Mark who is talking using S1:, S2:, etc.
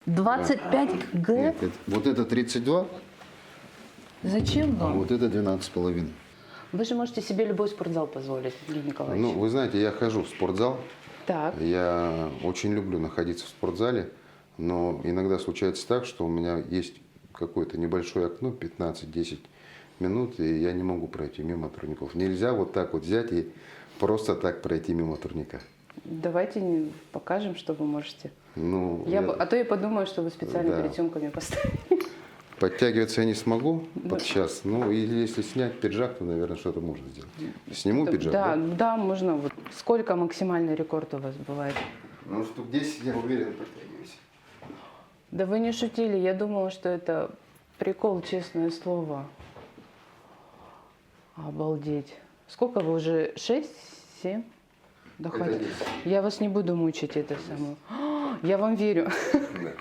S1: 25 г?
S2: Нет, вот это 32,
S1: Зачем
S2: а
S1: вам?
S2: вот это 12,5.
S1: Вы же можете себе любой спортзал позволить, Евгений Николаевич.
S2: Ну, вы знаете, я хожу в спортзал.
S1: Так.
S2: Я очень люблю находиться в спортзале, но иногда случается так, что у меня есть какое-то небольшое окно, 15-10 минут, и я не могу пройти мимо турников. Нельзя вот так вот взять и просто так пройти мимо турника.
S1: Давайте покажем, что вы можете.
S2: Ну,
S1: А то я подумаю, что вы специально
S2: Да.
S1: перед съемками поставили.
S2: Подтягиваться я не смогу вот сейчас. Ну, и если снять пиджак, то, наверное, что-то можно сделать. Сниму пиджак,
S1: Да,
S2: да?
S1: да, можно. Вот. Сколько максимальный рекорд у вас бывает?
S2: Ну, штук 10, я уверен, подтягиваюсь.
S1: Да вы не шутили, я думала, что это прикол, честное слово. Обалдеть. Сколько вы уже? 6? 7? Да
S2: Это
S1: хватит.
S2: 10.
S1: Я вас не буду мучить, это самое. Я вам верю.
S2: Да.